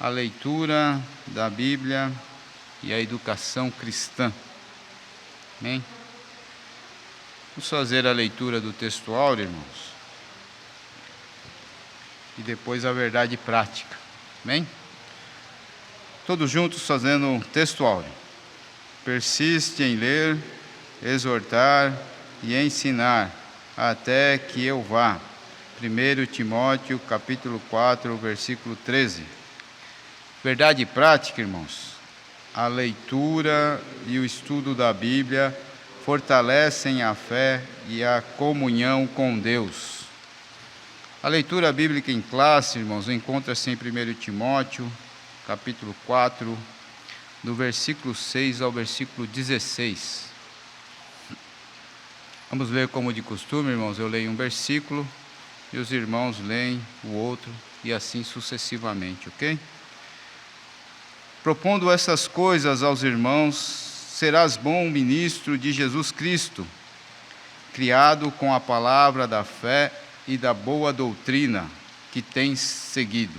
a leitura da Bíblia e a educação cristã. Amém? Vamos fazer a leitura do textual, irmãos, e depois a verdade prática. Amém? Todos juntos fazendo o textual. Persiste em ler, exortar e ensinar, até que eu vá. 1 Timóteo, capítulo 4, versículo 13. Verdade prática, irmãos. A leitura e o estudo da Bíblia fortalecem a fé e a comunhão com Deus. A leitura bíblica em classe, irmãos, encontra-se em 1 Timóteo, capítulo 4, do versículo 6 ao versículo 16. Vamos ler como de costume, irmãos. Eu leio um versículo e os irmãos leem o outro e assim sucessivamente, ok? Propondo essas coisas aos irmãos, serás bom ministro de Jesus Cristo, criado com a palavra da fé e da boa doutrina que tens seguido.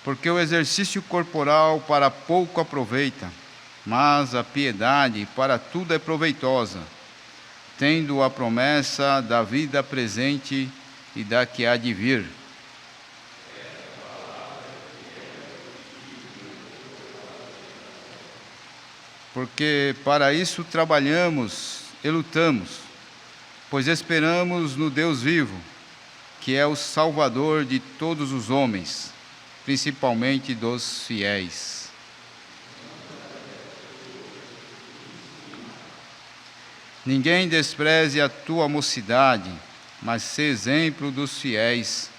Porque o exercício corporal para pouco aproveita, mas a piedade para tudo é proveitosa, tendo a promessa da vida presente e da que há de vir. Porque para isso trabalhamos e lutamos, pois esperamos no Deus vivo, que é o Salvador de todos os homens, principalmente dos fiéis. Ninguém despreze a tua mocidade, mas sê exemplo dos fiéis,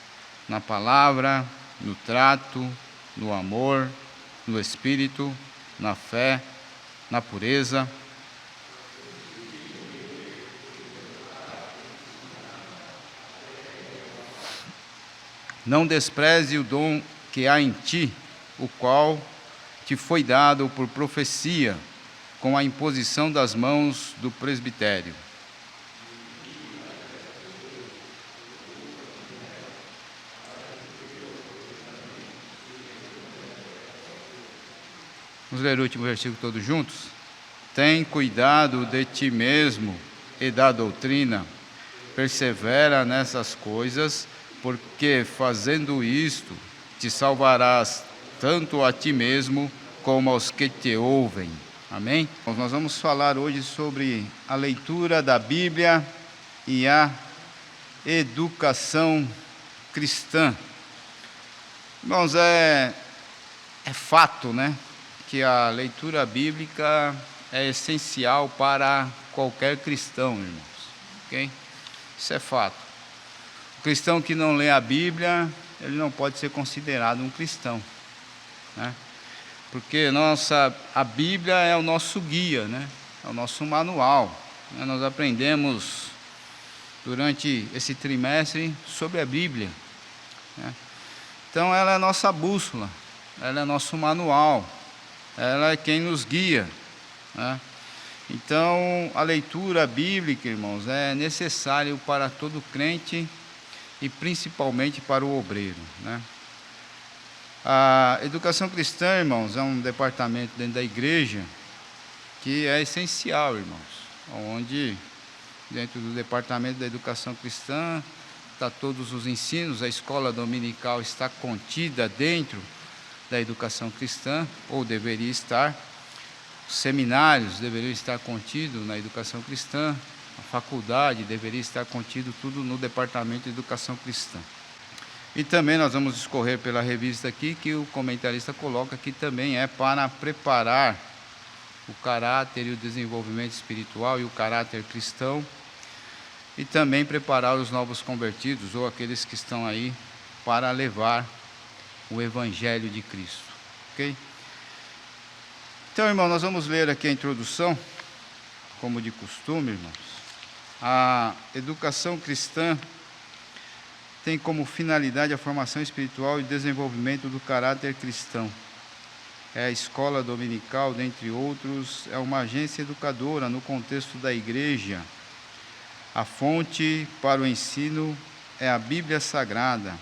na palavra, no trato, no amor, no espírito, na fé, na pureza. Não despreze o dom que há em ti, o qual te foi dado por profecia, com a imposição das mãos do presbitério. Vamos ler o último versículo todos juntos? Tem cuidado de ti mesmo e da doutrina, persevera nessas coisas, porque fazendo isto, te salvarás tanto a ti mesmo como aos que te ouvem. Amém? Nós vamos falar hoje sobre a leitura da Bíblia e a educação cristã. Irmãos, é fato, né, que a leitura bíblica é essencial para qualquer cristão, irmãos. Ok? Isso é fato. O cristão que não lê a Bíblia, ele não pode ser considerado um cristão, né? Porque a Bíblia é o nosso guia, né? É o nosso manual, né? Nós aprendemos durante esse trimestre sobre a Bíblia, né? Então ela é a nossa bússola, ela é nosso manual, ela é quem nos guia, né? Então a leitura bíblica, irmãos, é necessário para todo crente e principalmente para o obreiro, né? A educação cristã, irmãos, é um departamento dentro da igreja que é essencial, irmãos, onde dentro do departamento da educação cristã está todos os ensinos, a escola dominical está contida dentro da educação cristã, ou deveria estar, os seminários deveriam estar contidos na educação cristã, a faculdade deveria estar contido tudo no departamento de educação cristã. E também nós vamos discorrer pela revista aqui, que o comentarista coloca que também é para preparar o caráter e o desenvolvimento espiritual e o caráter cristão, e também preparar os novos convertidos, ou aqueles que estão aí, para levar o Evangelho de Cristo. Ok? Então, irmão, nós vamos ler aqui a introdução, como de costume, irmãos. A educação cristã tem como finalidade a formação espiritual e desenvolvimento do caráter cristão. a escola dominical, dentre outros, é uma agência educadora no contexto da igreja. A fonte para o ensino é a Bíblia Sagrada,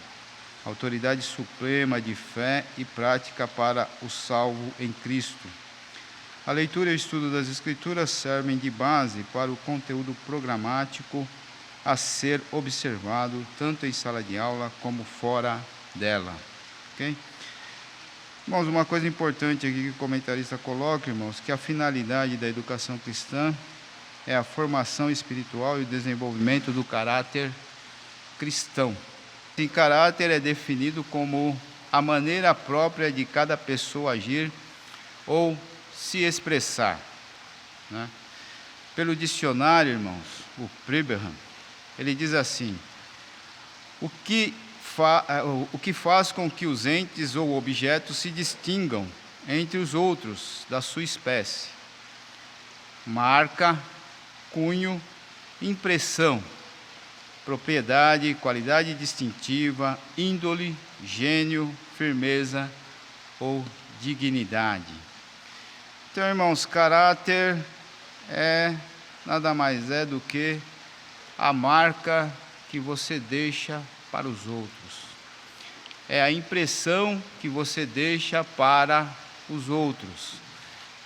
autoridade suprema de fé e prática para o salvo em Cristo. A leitura e o estudo das Escrituras servem de base para o conteúdo programático a ser observado tanto em sala de aula como fora dela. Ok? Irmãos, uma coisa importante aqui que o comentarista coloca, irmãos, que a finalidade da educação cristã é a formação espiritual e o desenvolvimento do caráter cristão. Esse caráter é definido como a maneira própria de cada pessoa agir ou se expressar, né? Pelo dicionário, irmãos, o Preberham, ele diz assim: o que faz com que os entes ou objetos se distingam entre os outros da sua espécie. Marca, cunho, impressão, propriedade, qualidade distintiva, índole, gênio, firmeza ou dignidade. Então, irmãos, caráter nada mais é do que a marca que você deixa para os outros. É a impressão que você deixa para os outros,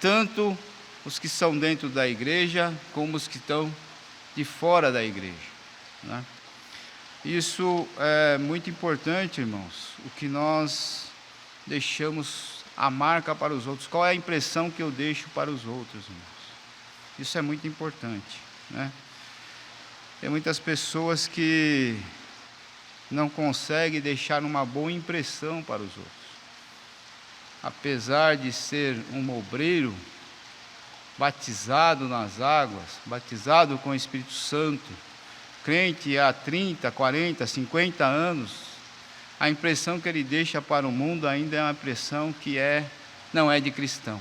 tanto os que são dentro da igreja, como os que estão de fora da igreja, né? Isso é muito importante, irmãos, o que nós deixamos a marca para os outros. Qual é a impressão que eu deixo para os outros, irmãos? Isso é muito importante, né? Tem muitas pessoas que não conseguem deixar uma boa impressão para os outros. Apesar de ser um obreiro, batizado nas águas, batizado com o Espírito Santo, crente há 30, 40, 50 anos, a impressão que ele deixa para o mundo ainda é uma impressão que não é de cristão.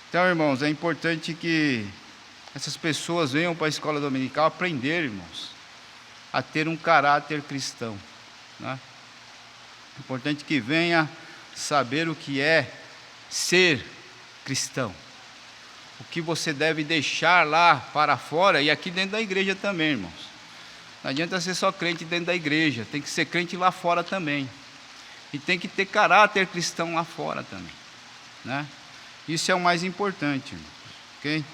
Então, irmãos, é importante que essas pessoas venham para a escola dominical aprender, irmãos, a ter um caráter cristão, né? É importante que venha saber o que é ser cristão, o que você deve deixar lá para fora e aqui dentro da igreja também, irmãos. Não adianta ser só crente dentro da igreja, tem que ser crente lá fora também, e tem que ter caráter cristão lá fora também, né? Isso é o mais importante, irmãos, ok?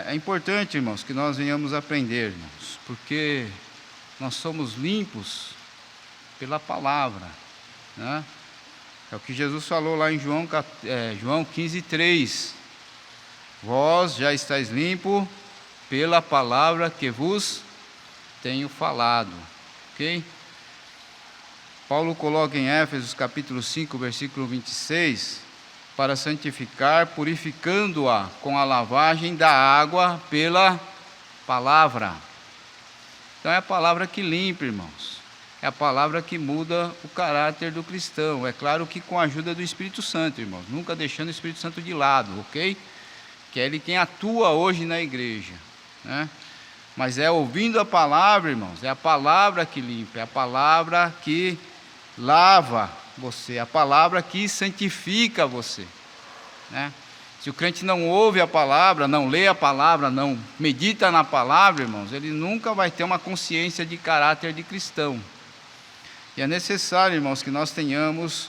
É importante, irmãos, que nós venhamos aprender, irmãos, porque nós somos limpos pela palavra, né? É o que Jesus falou lá em João 15:3. Vós já estáis limpo pela palavra que vos tenho falado, ok? Paulo coloca em Éfesos capítulo 5, versículo 26, para santificar, purificando-a com a lavagem da água pela palavra. Então é a palavra que limpa, irmãos. É a palavra que muda o caráter do cristão. É claro que com a ajuda do Espírito Santo, irmãos. Nunca deixando o Espírito Santo de lado, ok? Que é ele quem atua hoje na igreja, né? Mas é ouvindo a palavra, irmãos. É a palavra que limpa, é a palavra que lava você, a palavra que santifica você, né? Se o crente não ouve a palavra, não lê a palavra, não medita na palavra, irmãos, ele nunca vai ter uma consciência de caráter de cristão. E é necessário, irmãos, que nós tenhamos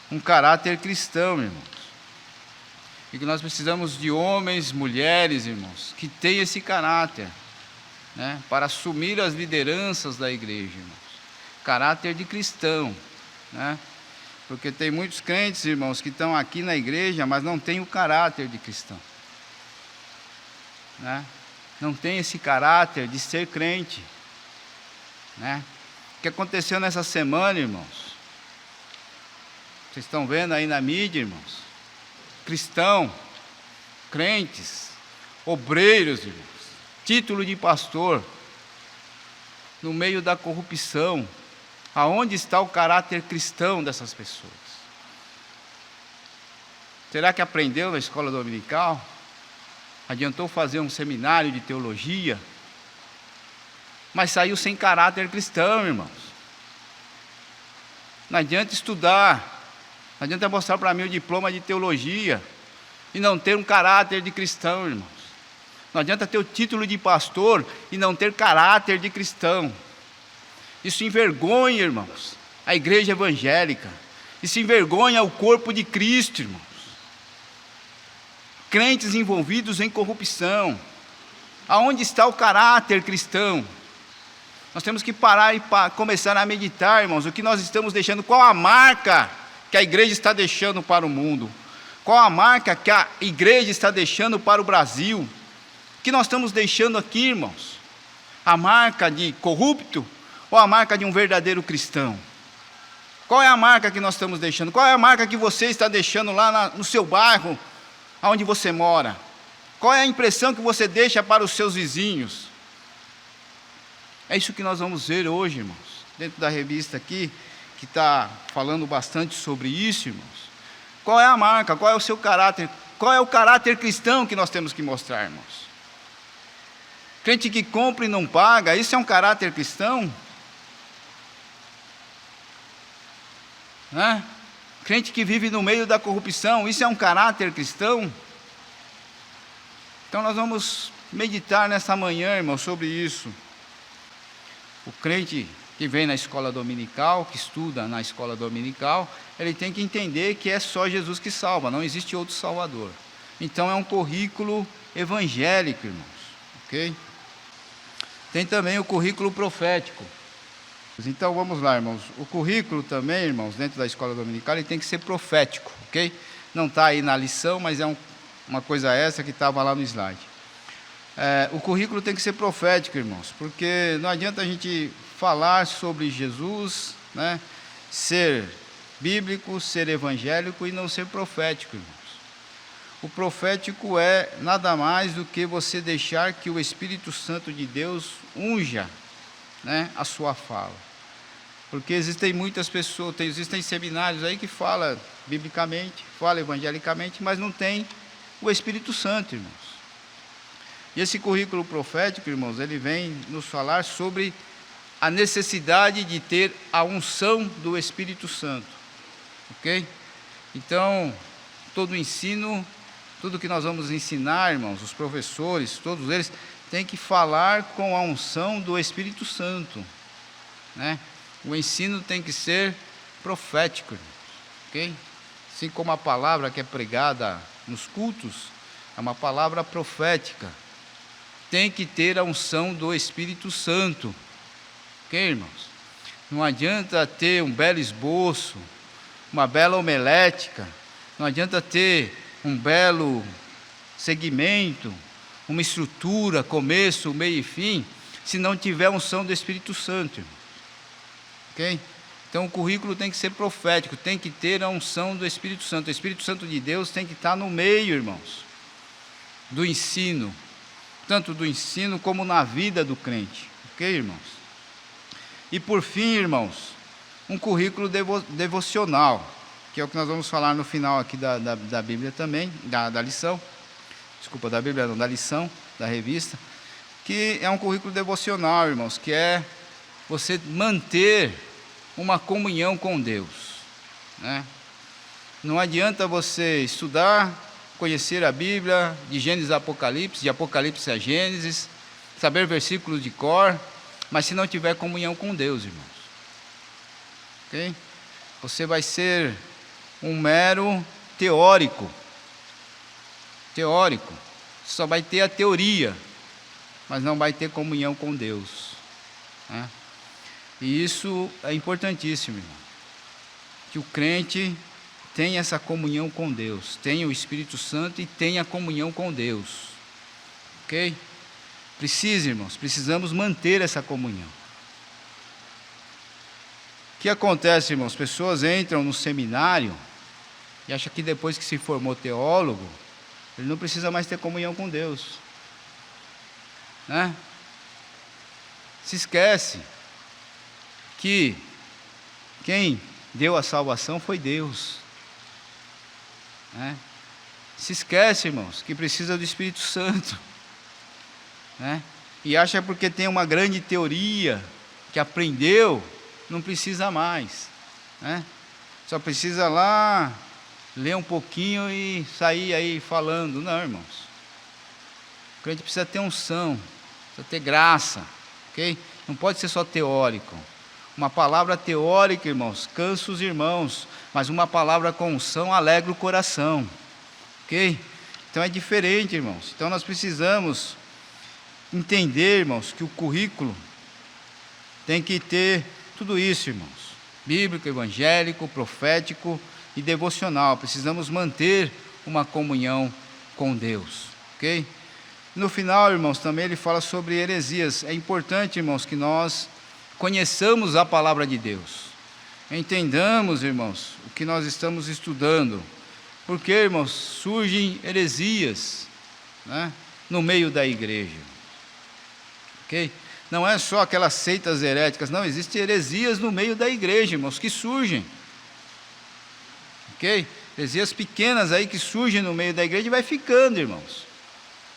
um caráter cristão, irmãos. E que nós precisamos de homens, mulheres, irmãos, que tenham esse caráter, né, para assumir as lideranças da igreja, irmãos. Caráter de cristão, né? Porque tem muitos crentes, irmãos, que estão aqui na igreja, mas não têm o caráter de cristão, né? Não tem esse caráter de ser crente, né? O que aconteceu nessa semana, irmãos? Vocês estão vendo aí na mídia, irmãos? Cristão, crentes, obreiros, irmãos, título de pastor, no meio da corrupção. Aonde está o caráter cristão dessas pessoas? Será que aprendeu na escola dominical? Adiantou fazer um seminário de teologia? Mas saiu sem caráter cristão, irmãos. Não adianta estudar Não adianta mostrar para mim o diploma de teologia e não ter um caráter de cristão, irmãos. Não adianta ter o título de pastor e não ter caráter de cristão. Isso envergonha, irmãos, a igreja evangélica. Isso envergonha o corpo de Cristo, irmãos. Crentes envolvidos em corrupção. Aonde está o caráter cristão? Nós temos que parar e começar a meditar, irmãos, o que nós estamos deixando, qual a marca que a igreja está deixando para o mundo, qual a marca que a igreja está deixando para o Brasil, o que nós estamos deixando aqui, irmãos, a marca de corrupto ou a marca de um verdadeiro cristão? Qual é a marca que nós estamos deixando? Qual é a marca que você está deixando lá no seu bairro, onde você mora? Qual é a impressão que você deixa para os seus vizinhos? É isso que nós vamos ver hoje, irmãos, dentro da revista aqui, que está falando bastante sobre isso, irmãos. Qual é a marca? Qual é o seu caráter? Qual é o caráter cristão que nós temos que mostrar, irmãos? Crente que compra e não paga, isso é um caráter cristão? Crente que vive no meio da corrupção, isso é um caráter cristão? Então nós vamos meditar nessa manhã, irmão, sobre isso. O crente que vem na escola dominical, que estuda na escola dominical, ele tem que entender que é só Jesus que salva, não existe outro salvador. Então é um currículo evangélico, irmãos, ok? Tem também o currículo profético. Então vamos lá, irmãos. O currículo também, irmãos, dentro da escola dominical, ele tem que ser profético, ok? Não está aí na lição, mas é uma coisa essa que estava lá no slide. O currículo tem que ser profético, irmãos, porque não adianta a gente falar sobre Jesus, né, ser bíblico, ser evangélico e não ser profético, irmãos. O profético é nada mais do que você deixar que o Espírito Santo de Deus unja, né, a sua fala. Porque existem muitas pessoas, existem seminários aí que falam biblicamente, falam evangelicamente, mas não tem o Espírito Santo, irmãos. E esse currículo profético, irmãos, ele vem nos falar sobre a necessidade de ter a unção do Espírito Santo, ok? Então, todo o ensino, tudo que nós vamos ensinar, irmãos, os professores, todos eles, têm que falar com a unção do Espírito Santo, né? O ensino tem que ser profético, irmãos, ok? Assim como a palavra que é pregada nos cultos, é uma palavra profética, tem que ter a unção do Espírito Santo, ok, irmãos? Não adianta ter um belo esboço, uma bela homilética, não adianta ter um belo segmento, uma estrutura, começo, meio e fim, se não tiver a unção do Espírito Santo, irmãos, ok? Então o currículo tem que ser profético, tem que ter a unção do Espírito Santo. O Espírito Santo de Deus tem que estar no meio, irmãos, do ensino, tanto do ensino como na vida do crente, ok, irmãos? E por fim, irmãos, um currículo devocional, que é o que nós vamos falar no final aqui da Bíblia também, da lição, desculpa, da Bíblia não, da lição, da revista, que é um currículo devocional, irmãos, que é você manter uma comunhão com Deus, né? Não adianta você estudar, conhecer a Bíblia, de Gênesis a Apocalipse, de Apocalipse a Gênesis, saber versículos de cor, mas se não tiver comunhão com Deus, irmãos, ok? Você vai ser um mero teórico, você só vai ter a teoria, mas não vai ter comunhão com Deus, né? E isso é importantíssimo, irmão, que o crente tenha essa comunhão com Deus, tenha o Espírito Santo e tenha comunhão com Deus, ok? Irmãos, precisamos manter essa comunhão. O que acontece, irmãos? Pessoas entram no seminário e acham que depois que se formou teólogo, ele não precisa mais ter comunhão com Deus, né? Se esquece que quem deu a salvação foi Deus, né? Se esquece, irmãos, que precisa do Espírito Santo, né? E acha porque tem uma grande teoria que aprendeu, não precisa mais, né? só precisa lá ler um pouquinho e sair aí falando. Não, irmãos. O crente precisa ter unção, precisa ter graça, ok? Não pode ser só teórico. Uma palavra teórica, irmãos, cansa os irmãos, mas uma palavra com unção alegra o coração, ok? Então é diferente, irmãos. Então nós precisamos entender, irmãos, que o currículo tem que ter tudo isso, irmãos: bíblico, evangélico, profético e devocional. Precisamos manter uma comunhão com Deus, ok? No final, irmãos, também ele fala sobre heresias. É importante, irmãos, que nós conheçamos a palavra de Deus, entendamos, irmãos, o que nós estamos estudando, porque, irmãos, surgem heresias, né, no meio da igreja, ok? Não é só aquelas seitas heréticas, não, existem heresias no meio da igreja, irmãos, que surgem, ok? Heresias pequenas aí que surgem no meio da igreja e vai ficando, irmãos.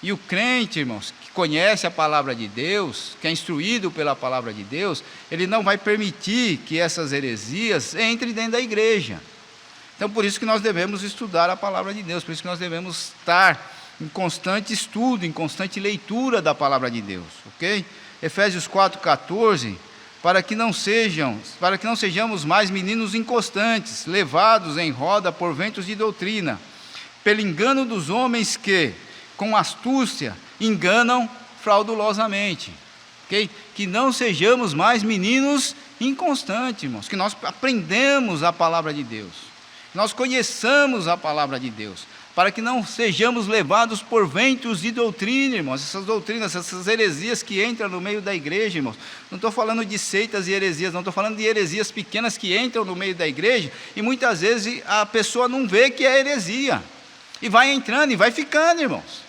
E o crente, irmãos, que conhece a palavra de Deus, que é instruído pela palavra de Deus, ele não vai permitir que essas heresias entrem dentro da igreja. Então, por isso que nós devemos estudar a palavra de Deus, por isso que nós devemos estar em constante estudo, em constante leitura da palavra de Deus, ok? Efésios 4,14, para que não sejamos mais meninos inconstantes, levados em roda por ventos de doutrina, pelo engano dos homens que, com astúcia, enganam fraudulosamente, ok? Que não sejamos mais meninos inconstantes, irmãos, que nós aprendemos a palavra de Deus, nós conheçamos a palavra de Deus, para que não sejamos levados por ventos de doutrina, irmãos, essas doutrinas, essas heresias que entram no meio da igreja, irmãos. Não estou falando de seitas e heresias, não estou falando de heresias pequenas que entram no meio da igreja, e muitas vezes a pessoa não vê que é heresia, e vai entrando e vai ficando, irmãos.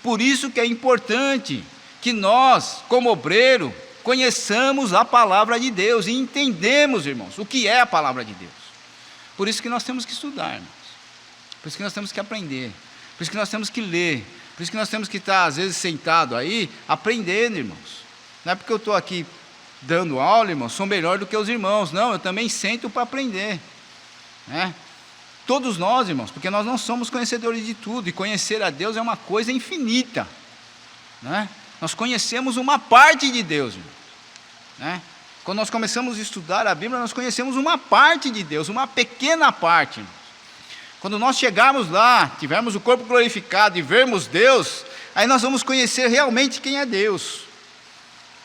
Por isso que é importante que nós, como obreiro, conheçamos a palavra de Deus e entendemos, irmãos, o que é a palavra de Deus. Por isso que nós temos que estudar, irmãos. Por isso que nós temos que aprender. Por isso que nós temos que ler. Por isso que nós temos que estar, às vezes, sentado aí, aprendendo, irmãos. Não é porque eu estou aqui dando aula, irmãos, sou melhor do que os irmãos. Não, eu também sento para aprender, né? Todos nós, irmãos, porque nós não somos conhecedores de tudo, e conhecer a Deus é uma coisa infinita, né? Nós conhecemos uma parte de Deus, irmãos, né? Quando nós começamos a estudar a Bíblia, nós conhecemos uma parte de Deus, uma pequena parte, irmãos. Quando nós chegarmos lá, tivermos o corpo glorificado e vermos Deus, aí nós vamos conhecer realmente quem é Deus,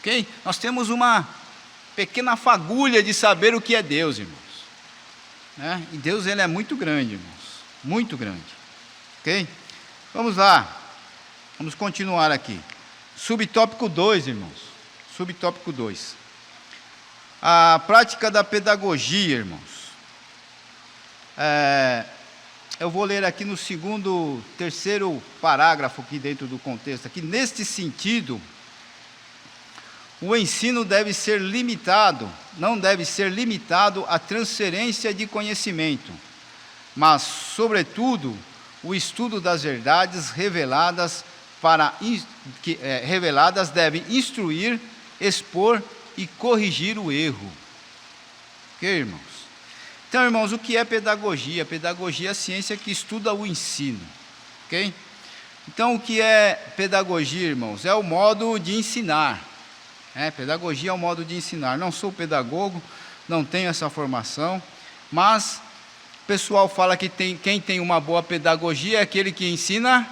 ok? Nós temos uma pequena fagulha de saber o que é Deus, irmãos. E Deus, ele é muito grande, irmãos, muito grande, ok? Vamos lá, vamos continuar aqui. Subtópico 2, irmãos, subtópico 2. A prática da pedagogia, irmãos. Eu vou ler aqui no terceiro parágrafo aqui dentro do contexto, aqui, neste sentido, o ensino deve ser limitado, não deve ser limitado à transferência de conhecimento, mas, sobretudo, o estudo das verdades reveladas devem instruir, expor e corrigir o erro. Ok, irmãos? Então, irmãos, o que é pedagogia? Pedagogia é a ciência que estuda o ensino, ok? Então, o que é pedagogia, irmãos? É o modo de ensinar. Pedagogia é o modo de ensinar. Não sou pedagogo, não tenho essa formação, mas o pessoal fala que quem tem uma boa pedagogia é aquele que ensina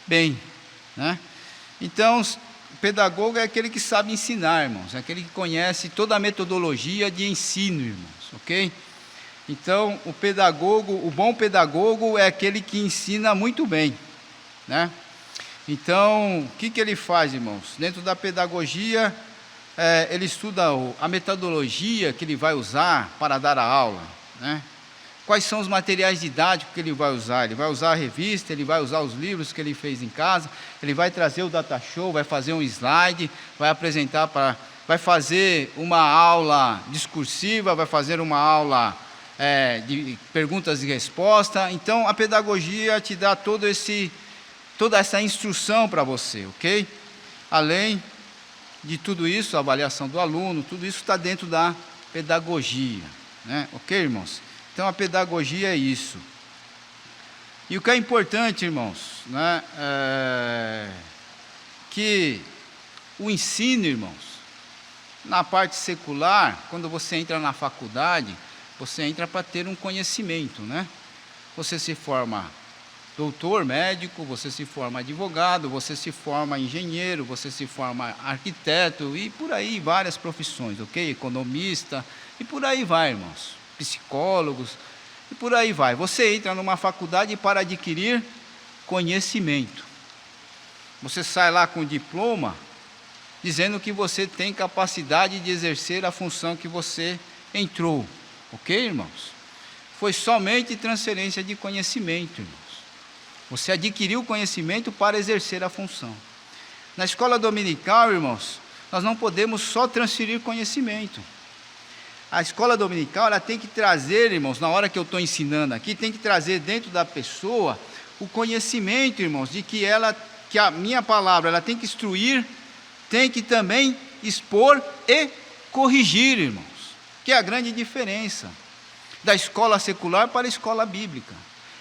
bem, né? Então, o pedagogo é aquele que sabe ensinar, irmãos, é aquele que conhece toda a metodologia de ensino, irmãos, ok? Então, o bom pedagogo é aquele que ensina muito bem, né? Então, o que ele faz, irmãos? Dentro da pedagogia, ele estuda a metodologia que ele vai usar para dar a aula, né? Quais são os materiais didáticos que ele vai usar? Ele vai usar a revista, ele vai usar os livros que ele fez em casa, ele vai trazer o data show, vai fazer um slide, vai fazer uma aula discursiva, vai fazer uma aula de perguntas e respostas. Então, a pedagogia te dá toda essa instrução para você, ok? Além de tudo isso, a avaliação do aluno, tudo isso está dentro da pedagogia, né? Ok, irmãos? Então a pedagogia é isso. E o que é importante, irmãos, né? Que o ensino, irmãos, na parte secular, quando você entra na faculdade, você entra para ter um conhecimento, né? Você se forma doutor, médico, você se forma advogado, você se forma engenheiro, você se forma arquiteto e por aí várias profissões, ok? Economista e por aí vai, irmãos. Psicólogos e por aí vai. Você entra numa faculdade para adquirir conhecimento. Você sai lá com diploma dizendo que você tem capacidade de exercer a função que você entrou, ok, irmãos? Foi somente transferência de conhecimento, irmãos. Você adquiriu conhecimento para exercer a função. Na escola dominical, irmãos, nós não podemos só transferir conhecimento. A escola dominical, ela tem que trazer, irmãos, na hora que eu estou ensinando aqui, tem que trazer dentro da pessoa o conhecimento, irmãos, de que a minha palavra, ela tem que instruir, tem que também expor e corrigir, irmãos. Que é a grande diferença da escola secular para a escola bíblica.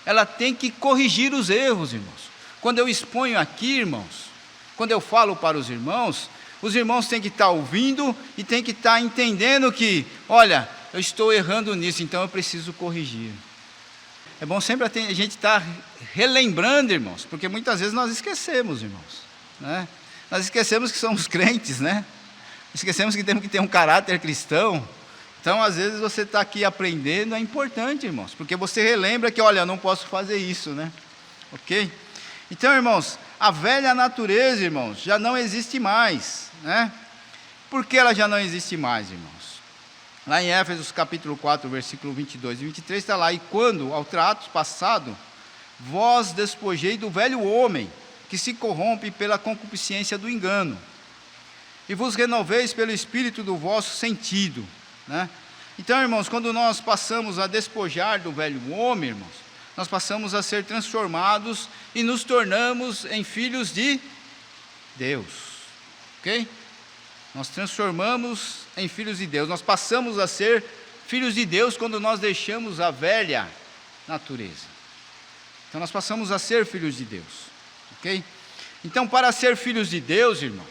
Ela tem que corrigir os erros, irmãos. Quando eu exponho aqui, irmãos, quando eu falo para os irmãos têm que estar ouvindo e têm que estar entendendo que, olha, eu estou errando nisso, então eu preciso corrigir. É bom sempre a gente estar relembrando, irmãos, porque muitas vezes nós esquecemos, irmãos, né? Nós esquecemos que somos crentes, né? Esquecemos que temos que ter um caráter cristão. Então, às vezes, você está aqui aprendendo, é importante, irmãos, porque você relembra que, olha, eu não posso fazer isso, né? Ok? Então, irmãos, a velha natureza, irmãos, já não existe mais, né? Por que ela já não existe mais, irmãos? Lá em Éfesos capítulo 4, versículo 22 e 23, está lá: e quando, ao trato passado, vós despojei do velho homem, que se corrompe pela concupiscência do engano, e vos renoveis pelo espírito do vosso sentido, né? Então, irmãos, quando nós passamos a despojar do velho homem, irmãos, nós passamos a ser transformados e nos tornamos em filhos de Deus, ok? Nós transformamos em filhos de Deus, nós passamos a ser filhos de Deus quando nós deixamos a velha natureza. Então, nós passamos a ser filhos de Deus, ok? Então, para ser filhos de Deus, irmãos,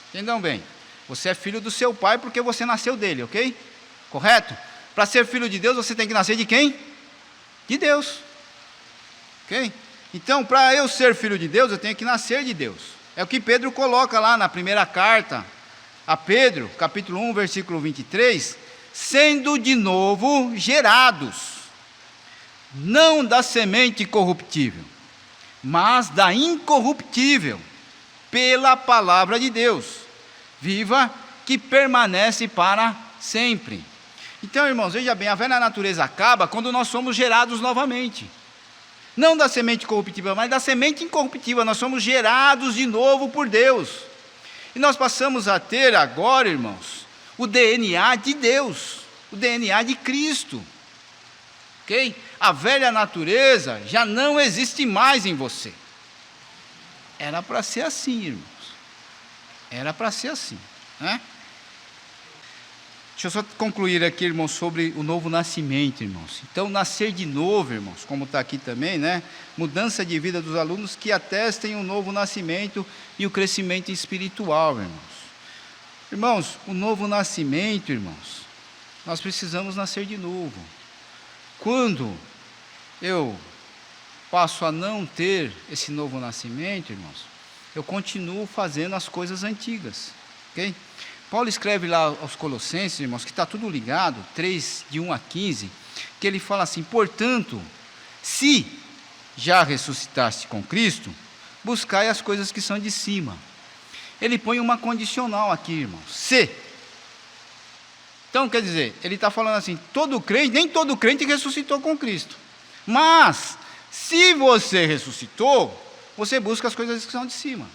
entendam bem, você é filho do seu pai porque você nasceu dele, ok? Correto? Para ser filho de Deus, você tem que nascer de quem? De Deus. Ok? Então, para eu ser filho de Deus, eu tenho que nascer de Deus. É o que Pedro coloca lá na primeira carta a Pedro, capítulo 1, versículo 23, sendo de novo gerados, não da semente corruptível, mas da incorruptível, pela palavra de Deus, viva, que permanece para sempre. Então, irmãos, veja bem, a velha natureza acaba quando nós somos gerados novamente. Não da semente corruptível, mas da semente incorruptível. Nós somos gerados de novo por Deus. E nós passamos a ter agora, irmãos, o DNA de Deus, o DNA de Cristo. Ok? A velha natureza já não existe mais em você. Era para ser assim, irmãos. Era para ser assim, né? Deixa eu só concluir aqui, irmãos, sobre o novo nascimento, irmãos. Então, nascer de novo, irmãos, como está aqui também, né? Mudança de vida dos alunos que atestem o novo nascimento e o crescimento espiritual, irmãos. Irmãos, o novo nascimento, irmãos, nós precisamos nascer de novo. Quando eu passo a não ter esse novo nascimento, irmãos, eu continuo fazendo as coisas antigas, ok? Paulo escreve lá aos Colossenses, irmãos, que está tudo ligado, 3, de 1 a 15, que ele fala assim: portanto, se já ressuscitaste com Cristo, buscai as coisas que são de cima. Ele põe uma condicional aqui, irmãos, se. Então, quer dizer, ele está falando assim, todo crente, nem todo crente ressuscitou com Cristo, mas, se você ressuscitou, você busca as coisas que são de cima.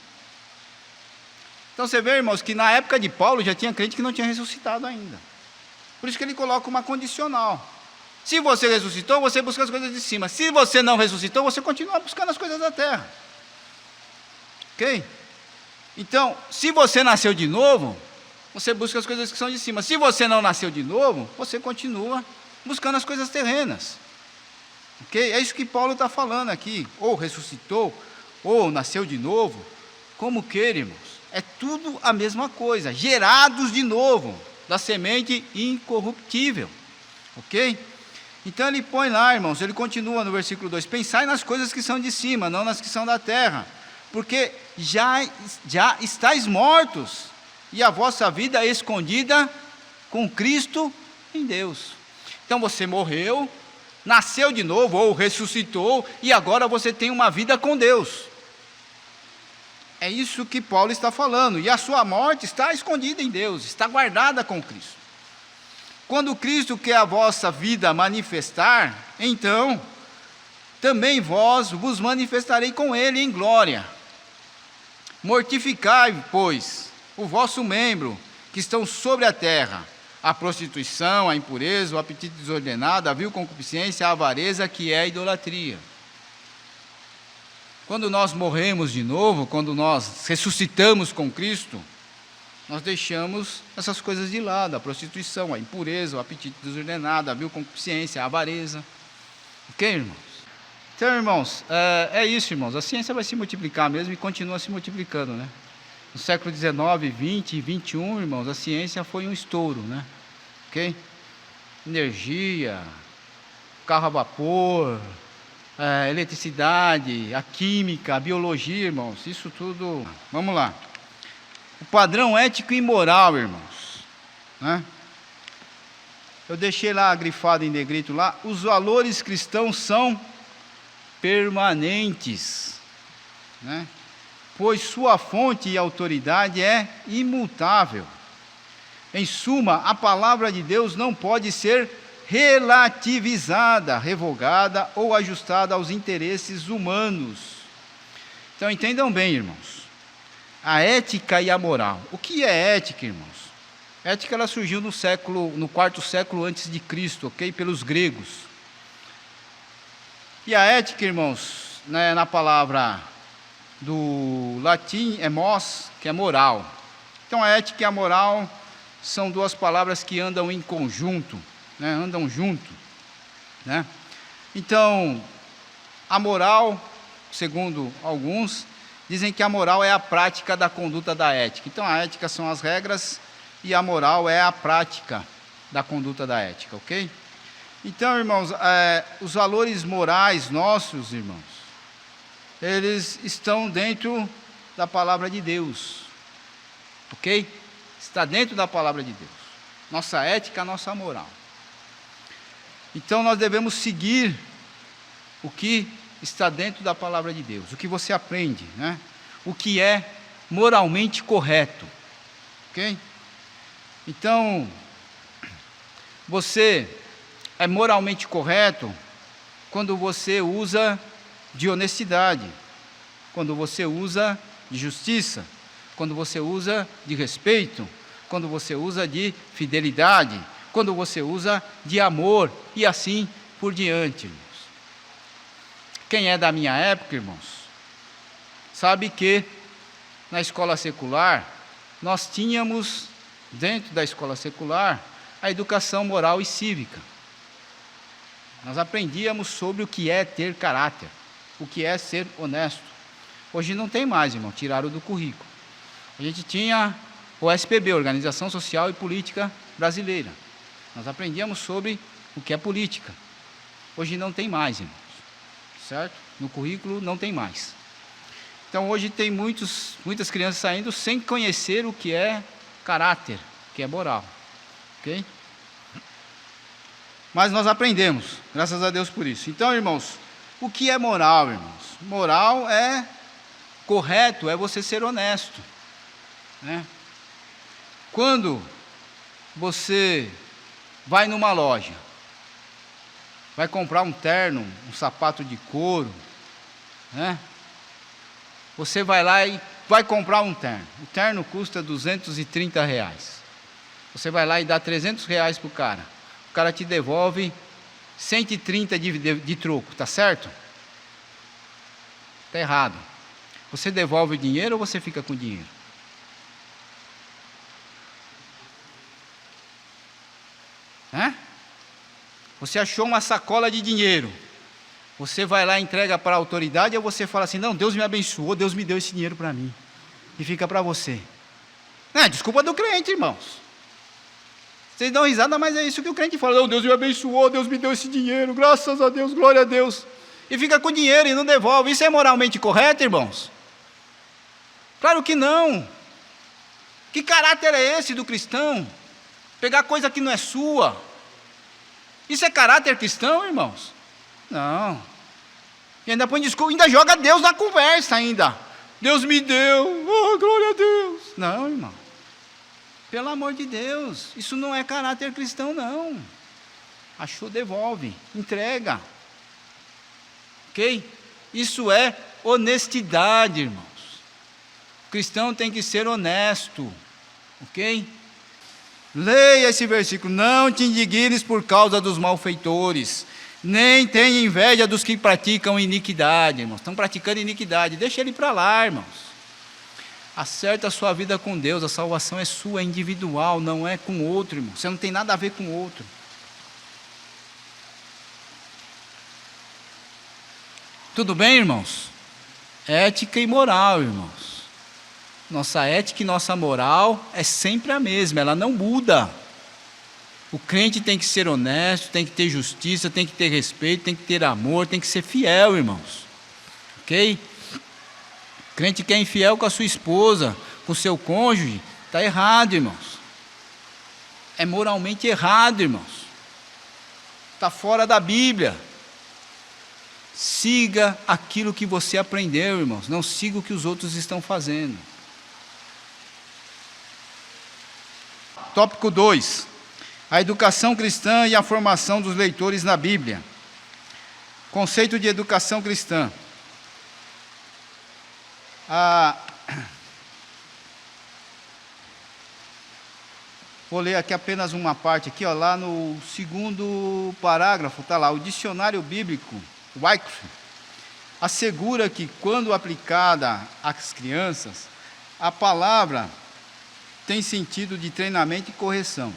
Então você vê, irmãos, que na época de Paulo já tinha crente que não tinha ressuscitado ainda. Por isso que ele coloca uma condicional. Se você ressuscitou, você busca as coisas de cima. Se você não ressuscitou, você continua buscando as coisas da terra. Ok? Então, se você nasceu de novo, você busca as coisas que são de cima. Se você não nasceu de novo, você continua buscando as coisas terrenas. Ok? É isso que Paulo está falando aqui. Ou ressuscitou, ou nasceu de novo. Como queira, irmãos. É tudo a mesma coisa. Gerados de novo, da semente incorruptível. Ok? Então ele põe lá, irmãos, ele continua no versículo 2: pensai nas coisas que são de cima, não nas que são da terra, porque já estáis mortos, e a vossa vida é escondida com Cristo em Deus. Então você morreu, nasceu de novo, ou ressuscitou, e agora você tem uma vida com Deus. É isso que Paulo está falando, e a sua morte está escondida em Deus, está guardada com Cristo. Quando Cristo quer a vossa vida manifestar, então, também vós vos manifestarei com Ele em glória. Mortificai, pois, o vosso membro, que estão sobre a terra, a prostituição, a impureza, o apetite desordenado, a vil concupiscência, a avareza, que é a idolatria. Quando nós morremos de novo, quando nós ressuscitamos com Cristo, nós deixamos essas coisas de lado, a prostituição, a impureza, o apetite desordenado, a vil concupiscência, a avareza. Ok, irmãos? Então, irmãos, é isso, irmãos. A ciência vai se multiplicar mesmo e continua se multiplicando, né? No século XIX, XX e XXI, irmãos, a ciência foi um estouro, né? Ok? Energia, carro a vapor, eletricidade, a química, a biologia, irmãos, isso tudo. Vamos lá. O padrão ético e moral, irmãos, né? Eu deixei lá grifado em negrito lá, os valores cristãos são permanentes, né? Pois sua fonte e autoridade é imutável. Em suma, a palavra de Deus não pode ser relativizada, revogada ou ajustada aos interesses humanos. Então entendam bem, irmãos, a ética e a moral. O que é ética, irmãos? A ética ela surgiu no quarto século antes de Cristo, ok? Pelos gregos. E a ética, irmãos, né, na palavra do latim é mos, que é moral. Então a ética e a moral são duas palavras que andam em conjunto, né, andam junto, né? Então, a moral, segundo alguns, dizem que a moral é a prática da conduta da ética. Então, a ética são as regras e a moral é a prática da conduta da ética, ok? Então, irmãos, os valores morais nossos, irmãos, eles estão dentro da palavra de Deus, ok? Está dentro da palavra de Deus. Nossa ética, nossa moral. Então, nós devemos seguir o que está dentro da palavra de Deus, o que você aprende, né? O que é moralmente correto, ok? Então, você é moralmente correto quando você usa de honestidade, quando você usa de justiça, quando você usa de respeito, quando você usa de fidelidade, quando você usa de amor e assim por diante, irmãos. Quem é da minha época, irmãos, sabe que na escola secular, nós tínhamos, dentro da escola secular, a educação moral e cívica. Nós aprendíamos sobre o que é ter caráter, o que é ser honesto. Hoje não tem mais, irmão, tiraram do currículo. A gente tinha o SPB, Organização Social e Política Brasileira. Nós aprendíamos sobre o que é política. Hoje não tem mais, irmãos, certo? No currículo não tem mais. Então hoje tem muitas crianças saindo sem conhecer o que é caráter, o que é moral, ok? Mas nós aprendemos, graças a Deus por isso. Então, irmãos, o que é moral, irmãos? Moral é correto, é você ser honesto, né? Quando você vai numa loja, vai comprar um terno, um sapato de couro, né? Você vai lá e vai comprar um terno. O terno custa R$230. Você vai lá e dá R$300 para o cara. O cara te devolve 130 de troco, tá certo? Está errado. Você devolve o dinheiro ou você fica com o dinheiro? Você achou uma sacola de dinheiro. Você vai lá e entrega para a autoridade, ou você fala assim, não, Deus me abençoou, Deus me deu esse dinheiro para mim. E fica para você. Não, é desculpa do crente, irmãos. Vocês dão risada, mas é isso que o crente fala. Não, Deus me abençoou, Deus me deu esse dinheiro, graças a Deus, glória a Deus. E fica com o dinheiro e não devolve. Isso é moralmente correto, irmãos? Claro que não. Que caráter é esse do cristão? Pegar coisa que não é sua. Isso é caráter cristão, irmãos? Não. E ainda põe desculpa, ainda joga Deus na conversa ainda. Deus me deu, oh, glória a Deus. Não, irmão. Pelo amor de Deus, isso não é caráter cristão, não. Achou, devolve, entrega. Ok? Isso é honestidade, irmãos. O cristão tem que ser honesto. Ok? Leia esse versículo. Não te indignes por causa dos malfeitores, nem tenha inveja dos que praticam iniquidade, irmãos. Estão praticando iniquidade. Deixa ele para lá, irmãos. Acerta a sua vida com Deus. A salvação é sua, é individual, não é com outro, irmão. Você não tem nada a ver com outro. Tudo bem, irmãos? Ética e moral, irmãos. Nossa ética e nossa moral é sempre a mesma, ela não muda. O crente tem que ser honesto, tem que ter justiça, tem que ter respeito, tem que ter amor, tem que ser fiel, irmãos. Ok? O crente que é infiel com a sua esposa, com o seu cônjuge, está errado, irmãos. É moralmente errado, irmãos. Está fora da Bíblia. Siga aquilo que você aprendeu, irmãos. Não siga o que os outros estão fazendo. Tópico 2. A educação cristã e a formação dos leitores na Bíblia. Conceito de educação cristã. Vou ler aqui apenas uma parte, aqui, ó, lá no segundo parágrafo, está lá, o dicionário bíblico, Wycliffe, assegura que quando aplicada às crianças, a palavra tem sentido de treinamento e correção.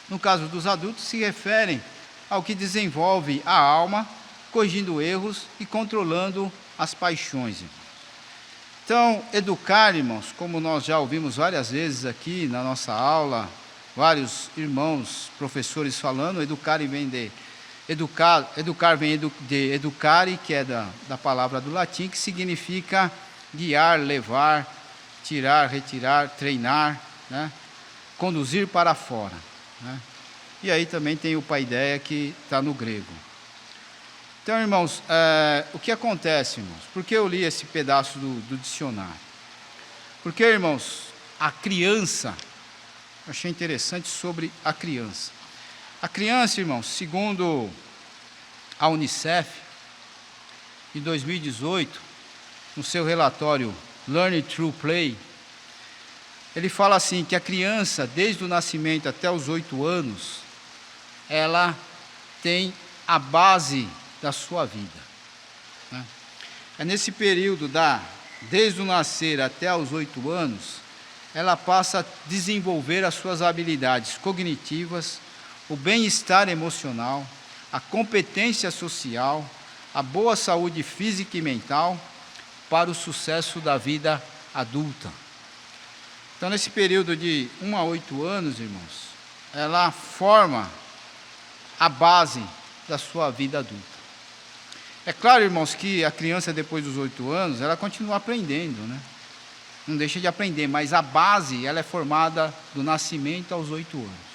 No caso dos adultos, se referem ao que desenvolve a alma, corrigindo erros e controlando as paixões. Então, educar, irmãos, como nós já ouvimos várias vezes aqui na nossa aula, vários irmãos, professores falando, educar vem de educare, que é da palavra do latim, que significa guiar, levar, tirar, retirar, treinar, né? Conduzir para fora. Né? E aí também tem o paideia, que está no grego. Então, irmãos, o que acontece, irmãos? Por que eu li esse pedaço do dicionário? Porque, irmãos, a criança, eu achei interessante sobre a criança. A criança, irmãos, segundo a Unicef, em 2018, no seu relatório Learning Through Play, ele fala assim, que a criança, desde o nascimento até os 8 anos, ela tem a base da sua vida. Né? É nesse período, desde o nascer até os 8 anos, ela passa a desenvolver as suas habilidades cognitivas, o bem-estar emocional, a competência social, a boa saúde física e mental, para o sucesso da vida adulta. Então, nesse período de 1 a 8 anos, irmãos, ela forma a base da sua vida adulta. É claro, irmãos, que a criança, depois dos 8 anos, ela continua aprendendo, né? Não deixa de aprender, mas a base, ela é formada do nascimento aos 8 anos.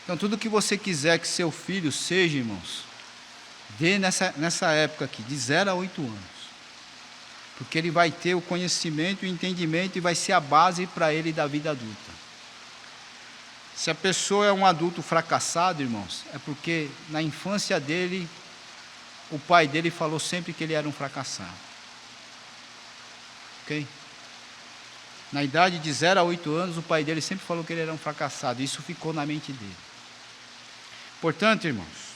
Então, tudo que você quiser que seu filho seja, irmãos, dê nessa época aqui, de 0 a 8 anos. Porque ele vai ter o conhecimento, o entendimento e vai ser a base para ele da vida adulta. Se a pessoa é um adulto fracassado, irmãos, é porque na infância dele, o pai dele falou sempre que ele era um fracassado. Ok? Na idade de 0 a 8 anos, o pai dele sempre falou que ele era um fracassado. Isso ficou na mente dele. Portanto, irmãos,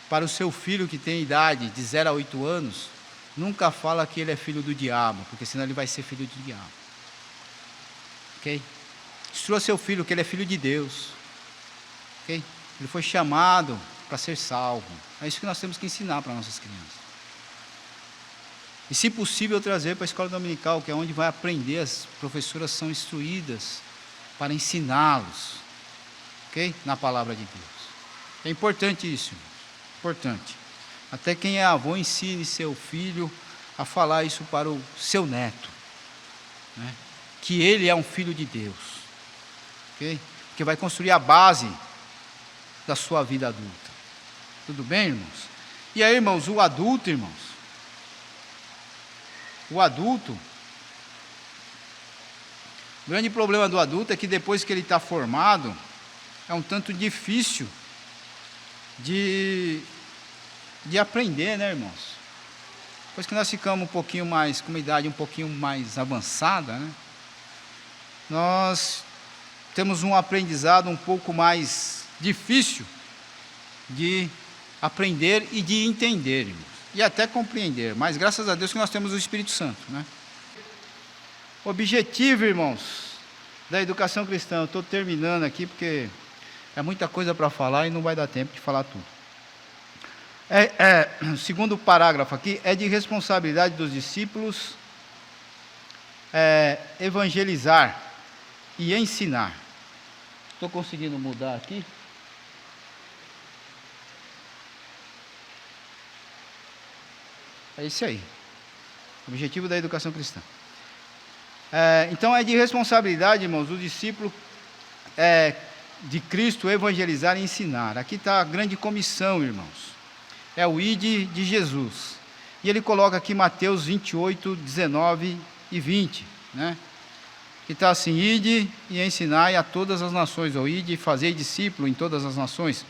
para o seu filho que tem idade de 0 a 8 anos, nunca fala que ele é filho do diabo, porque senão ele vai ser filho do diabo. Ok? Instrua seu filho que ele é filho de Deus. Ok? Ele foi chamado para ser salvo. É isso que nós temos que ensinar para nossas crianças. E, se possível, trazer para a escola dominical, que é onde vai aprender, as professoras são instruídas para ensiná-los, ok? Na palavra de Deus. É importante isso, irmãos. Importante. Até quem é avô, ensine seu filho a falar isso para o seu neto, né? Que ele é um filho de Deus, ok? Porque vai construir a base da sua vida adulta. Tudo bem, irmãos? E aí, irmãos, o adulto, o grande problema do adulto é que depois que ele está formado, é um tanto difícil de aprender, né, irmãos? Depois que nós ficamos um pouquinho mais, com uma idade um pouquinho mais avançada, né, nós temos um aprendizado um pouco mais difícil de aprender e de entender, irmãos, e até compreender, mas graças a Deus que nós temos o Espírito Santo, né? O objetivo, irmãos, da educação cristã, eu estou terminando aqui porque é muita coisa para falar e não vai dar tempo de falar tudo. O segundo parágrafo aqui é de responsabilidade dos discípulos evangelizar e ensinar. Estou conseguindo mudar aqui? É isso aí. Objetivo da educação cristã. Então é de responsabilidade, irmãos, do discípulo de Cristo evangelizar e ensinar. Aqui está a grande comissão, irmãos. É o ide de Jesus. E ele coloca aqui Mateus 28, 19 e 20, né? Que está assim: ide e ensinai a todas as nações, ou ide e fazei discípulo em todas as nações,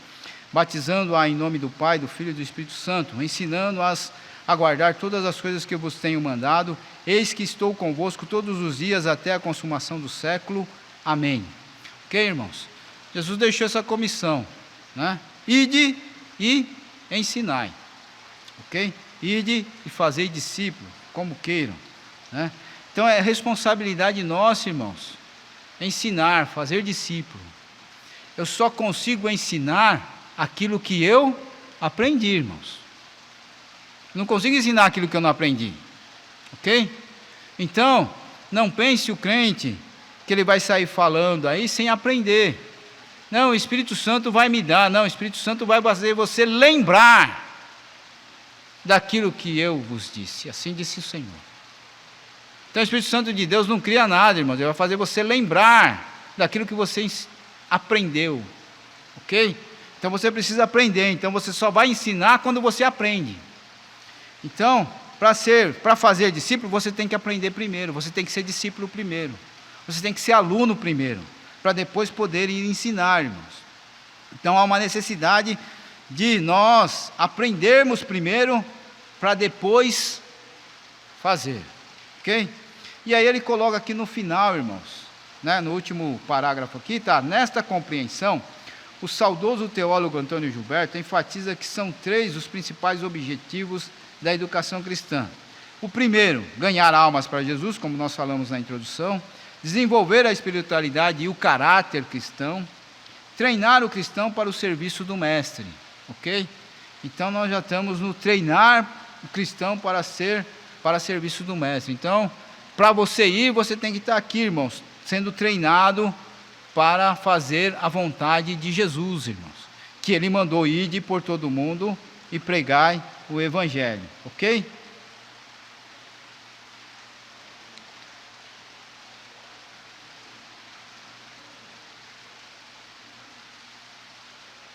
batizando-a em nome do Pai, do Filho e do Espírito Santo, ensinando-as a guardar todas as coisas que eu vos tenho mandado. Eis que estou convosco todos os dias até a consumação do século. Amém. Ok, irmãos? Jesus deixou essa comissão, né? Ide e ensinai. Ok? Ide e fazei discípulo, como queiram, né? Então é responsabilidade nossa, irmãos, ensinar, fazer discípulo. Eu só consigo ensinar aquilo que eu aprendi, irmãos. Não consigo ensinar aquilo que eu não aprendi, ok? Então, não pense o crente que ele vai sair falando aí sem aprender. Não, o Espírito Santo vai me dar. Não, o Espírito Santo vai fazer você lembrar daquilo que eu vos disse. Assim disse o Senhor. Então o Espírito Santo de Deus não cria nada, irmãos. Ele vai fazer você lembrar daquilo que você aprendeu, ok? Então você precisa aprender. Então você só vai ensinar quando você aprende. Então, para fazer discípulo, você tem que aprender primeiro, você tem que ser discípulo primeiro, você tem que ser aluno primeiro, para depois poder ir ensinar, irmãos. Então há uma necessidade de nós aprendermos primeiro, para depois fazer, ok? E aí ele coloca aqui no final, irmãos, né, no último parágrafo aqui, tá? Nesta compreensão, o saudoso teólogo Antônio Gilberto enfatiza que são 3 os principais objetivos da educação cristã. O primeiro, ganhar almas para Jesus, como nós falamos na introdução, desenvolver a espiritualidade e o caráter cristão, treinar o cristão para o serviço do mestre, ok? Então nós já estamos no treinar o cristão para serviço do mestre. Então, para você ir, você tem que estar aqui, irmãos, sendo treinado para fazer a vontade de Jesus, irmãos, que ele mandou ir por todo o mundo e pregai o Evangelho, ok?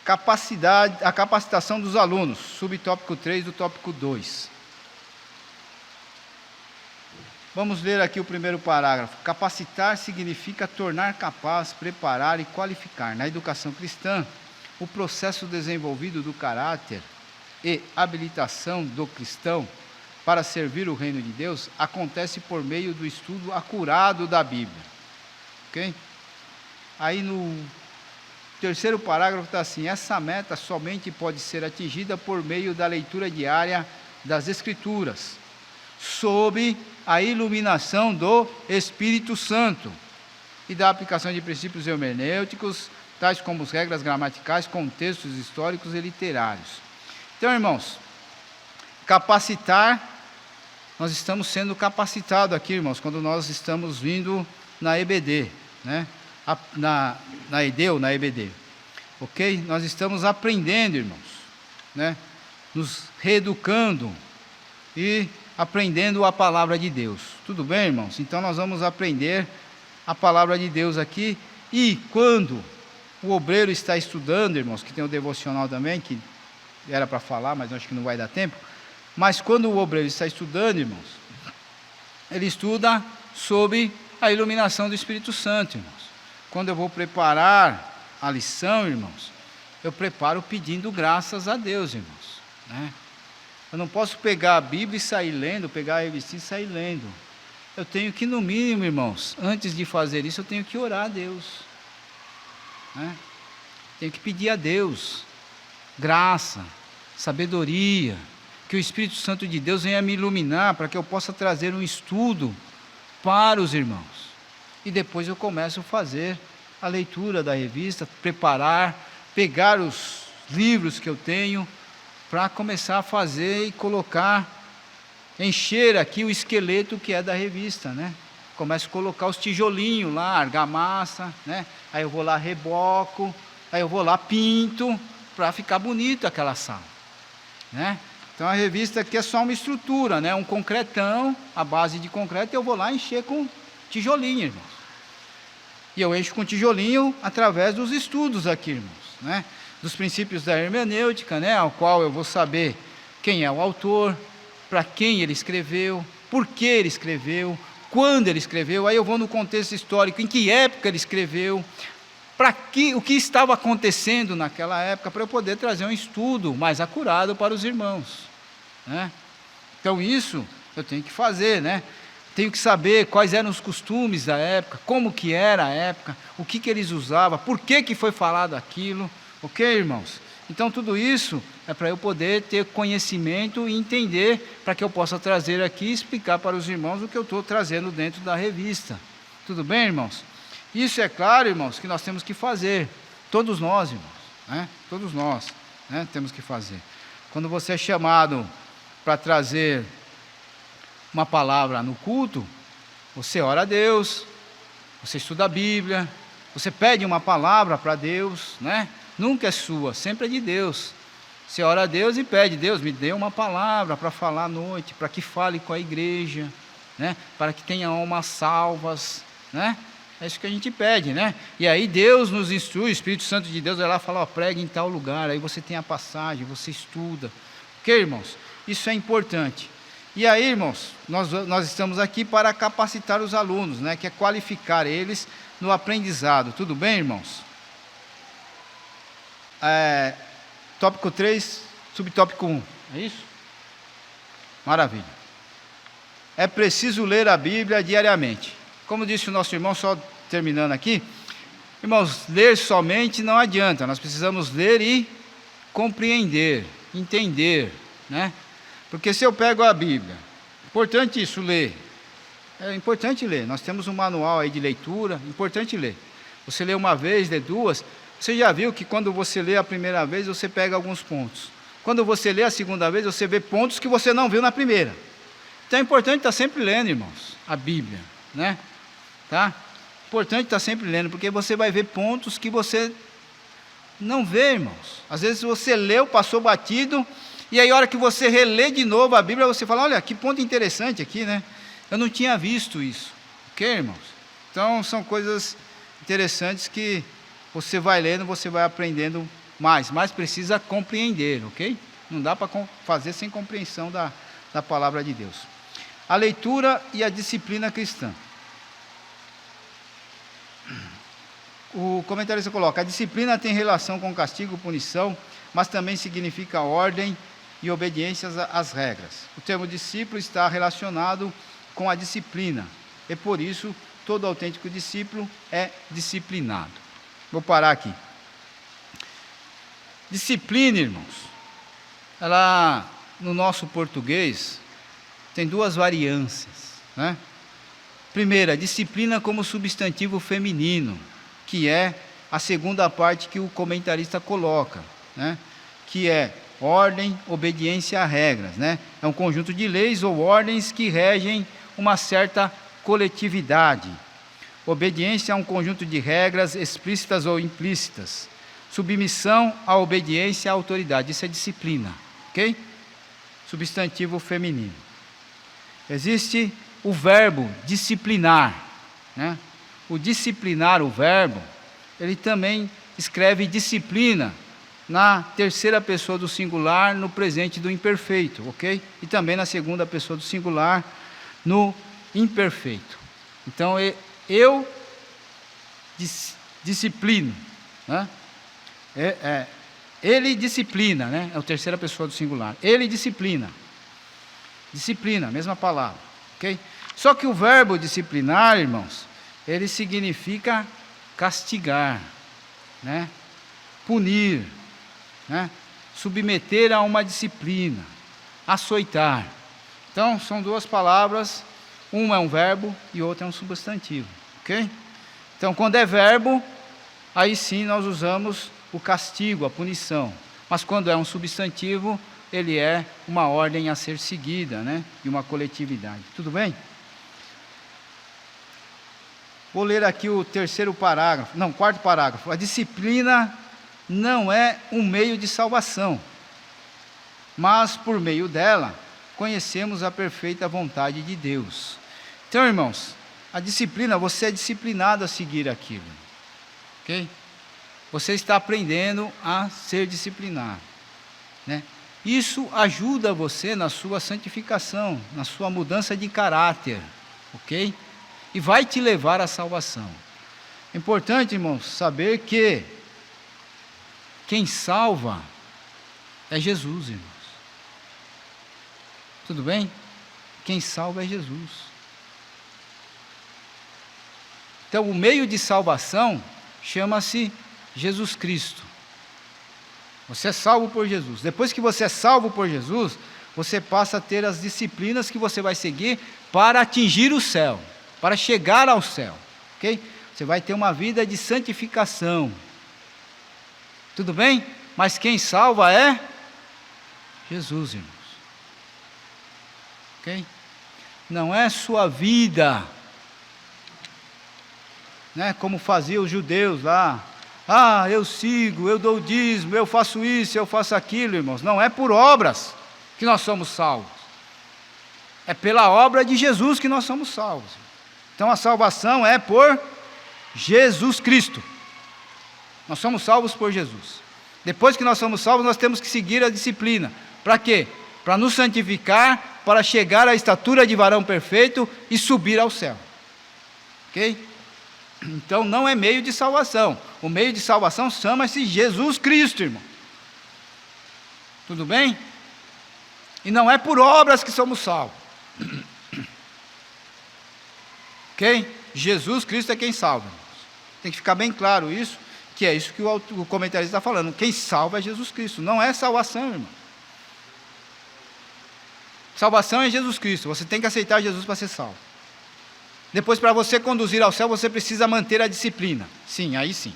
A capacitação dos alunos, subtópico 3 do tópico 2. Vamos ler aqui o primeiro parágrafo. Capacitar significa tornar capaz, preparar e qualificar. Na educação cristã, o processo desenvolvido do caráter e habilitação do cristão para servir o reino de Deus acontece por meio do estudo acurado da Bíblia, ok? Aí no terceiro parágrafo está assim: essa meta somente pode ser atingida por meio da leitura diária das Escrituras, sob a iluminação do Espírito Santo e da aplicação de princípios hermenêuticos tais como as regras gramaticais, contextos históricos e literários. Então, irmãos, capacitar, nós estamos sendo capacitados aqui, irmãos, quando nós estamos vindo na EBD, né? Na ED ou na EBD, ok? Nós estamos aprendendo, irmãos, né? Nos reeducando e aprendendo a palavra de Deus. Tudo bem, irmãos? Então nós vamos aprender a palavra de Deus aqui, e quando o obreiro está estudando, irmãos, que tem o devocional também, que era para falar, mas acho que não vai dar tempo, mas quando o obreiro está estudando, irmãos, ele estuda sobre a iluminação do Espírito Santo, irmãos. Quando eu vou preparar a lição, irmãos, eu preparo pedindo graças a Deus, irmãos, né? Eu não posso pegar a Bíblia e sair lendo, pegar a revistinha e sair lendo. Eu tenho que, no mínimo, irmãos, antes de fazer isso, eu tenho que orar a Deus, né? Tenho que pedir a Deus graça, sabedoria, que o Espírito Santo de Deus venha me iluminar, para que eu possa trazer um estudo para os irmãos. E depois eu começo a fazer a leitura da revista, preparar, pegar os livros que eu tenho, para começar a fazer e colocar, encher aqui o esqueleto que é da revista, né? Começo a colocar os tijolinhos lá, argamassa, né? Aí eu vou lá, reboco, aí eu vou lá, pinto, para ficar bonito aquela sala, né? Então a revista aqui é só uma estrutura, né? Um concretão, a base de concreto, e eu vou lá encher com tijolinho, irmãos. E eu encho com tijolinho através dos estudos aqui, irmãos, né? Dos princípios da hermenêutica, né? Ao qual eu vou saber quem é o autor, para quem ele escreveu, por que ele escreveu, quando ele escreveu. Aí eu vou no contexto histórico, em que época ele escreveu, o que estava acontecendo naquela época, para eu poder trazer um estudo mais acurado para os irmãos, né? Então isso eu tenho que fazer, né? Tenho que saber quais eram os costumes da época, como que era a época, o que eles usavam, por que foi falado aquilo, ok, irmãos? Então tudo isso é para eu poder ter conhecimento e entender, para que eu possa trazer aqui e explicar para os irmãos o que eu estou trazendo dentro da revista. Tudo bem, irmãos? Isso é claro, irmãos, que nós temos que fazer, todos nós, irmãos, né? Todos nós, né? Temos que fazer. Quando você é chamado para trazer uma palavra no culto, você ora a Deus, você estuda a Bíblia, você pede uma palavra para Deus, né? Nunca é sua, sempre é de Deus. Você ora a Deus e pede: Deus, me dê uma palavra para falar à noite, para que fale com a igreja, né? Para que tenha almas salvas, né? É isso que a gente pede, né? E aí Deus nos instrui, o Espírito Santo de Deus vai lá e fala: ó, pregue em tal lugar, aí você tem a passagem, você estuda. Ok, irmãos? Isso é importante. E aí, irmãos, nós estamos aqui para capacitar os alunos, né? Que é qualificar eles no aprendizado. Tudo bem, irmãos? Tópico 3, subtópico 1, é isso? Maravilha. É preciso ler a Bíblia diariamente. Como disse o nosso irmão, só terminando aqui, irmãos, ler somente não adianta, nós precisamos ler e compreender, entender, né? Porque se eu pego a Bíblia, importante isso, ler, é importante ler, nós temos um manual aí de leitura, importante ler. Você lê uma vez, lê duas, você já viu que quando você lê a primeira vez, você pega alguns pontos. Quando você lê a segunda vez, você vê pontos que você não viu na primeira. Então é importante estar sempre lendo, irmãos, a Bíblia, né? Tá? Importante estar sempre lendo, porque você vai ver pontos que você não vê, irmãos. Às vezes você leu, passou batido, e aí a hora que você relê de novo a Bíblia, você fala: olha, que ponto interessante aqui, né? Eu não tinha visto isso. Ok, irmãos? Então são coisas interessantes que você vai lendo, você vai aprendendo mais, mas precisa compreender, ok? Não dá para fazer sem compreensão da palavra de Deus. A leitura e a disciplina cristã. O comentarista coloca: a disciplina tem relação com castigo, punição, mas também significa ordem e obediência às regras. O termo discípulo está relacionado com a disciplina, e por isso todo autêntico discípulo é disciplinado. Vou parar aqui. Disciplina, irmãos, ela no nosso português tem duas variâncias, né? Primeira, disciplina como substantivo feminino, que é a segunda parte que o comentarista coloca, né? Que é ordem, obediência a regras, né? É um conjunto de leis ou ordens que regem uma certa coletividade. Obediência a um conjunto de regras explícitas ou implícitas. Submissão à obediência à autoridade. Isso é disciplina, ok? Substantivo feminino. Existe o verbo disciplinar, né? O disciplinar, o verbo, ele também escreve disciplina na terceira pessoa do singular, no presente do imperfeito, ok? E também na segunda pessoa do singular, no imperfeito. Então, eu disciplino, né? Ele disciplina, né? É a terceira pessoa do singular. Ele disciplina. Disciplina, mesma palavra, ok? Só que o verbo disciplinar, irmãos, ele significa castigar, né? Punir, né? Submeter a uma disciplina, açoitar. Então, são duas palavras, uma é um verbo e outra é um substantivo, ok? Então, quando é verbo, aí sim nós usamos o castigo, a punição. Mas quando é um substantivo, ele é uma ordem a ser seguida, né? E uma coletividade. Tudo bem? Vou ler aqui o quarto parágrafo. A disciplina não é um meio de salvação, mas por meio dela conhecemos a perfeita vontade de Deus. Então, irmãos, a disciplina, você é disciplinado a seguir aquilo, ok? Você está aprendendo a ser disciplinado, né? Isso ajuda você na sua santificação, na sua mudança de caráter, ok? E vai te levar à salvação. É importante, irmãos, saber que quem salva é Jesus, irmãos. Tudo bem? Quem salva é Jesus. Então, o meio de salvação chama-se Jesus Cristo. Você é salvo por Jesus. Depois que você é salvo por Jesus, você passa a ter as disciplinas que você vai seguir para atingir o céu, para chegar ao céu, ok? Você vai ter uma vida de santificação. Tudo bem? Mas quem salva é Jesus, irmãos. Ok? Não é sua vida, né? Como faziam os judeus lá. Ah, eu sigo, eu dou o dízimo, eu faço isso, eu faço aquilo, irmãos. Não é por obras que nós somos salvos. É pela obra de Jesus que nós somos salvos. Então a salvação é por Jesus Cristo. Nós somos salvos por Jesus. Depois que nós somos salvos, nós temos que seguir a disciplina. Para quê? Para nos santificar, para chegar à estatura de varão perfeito e subir ao céu. Ok? Então não é meio de salvação. O meio de salvação chama-se Jesus Cristo, irmão. Tudo bem? E não é por obras que somos salvos. Ok? Jesus Cristo é quem salva. Tem que ficar bem claro isso, que é isso que o comentarista está falando. Quem salva é Jesus Cristo, não é salvação, irmão. Salvação é Jesus Cristo, você tem que aceitar Jesus para ser salvo. Depois, para você conduzir ao céu, você precisa manter a disciplina. Sim, aí sim.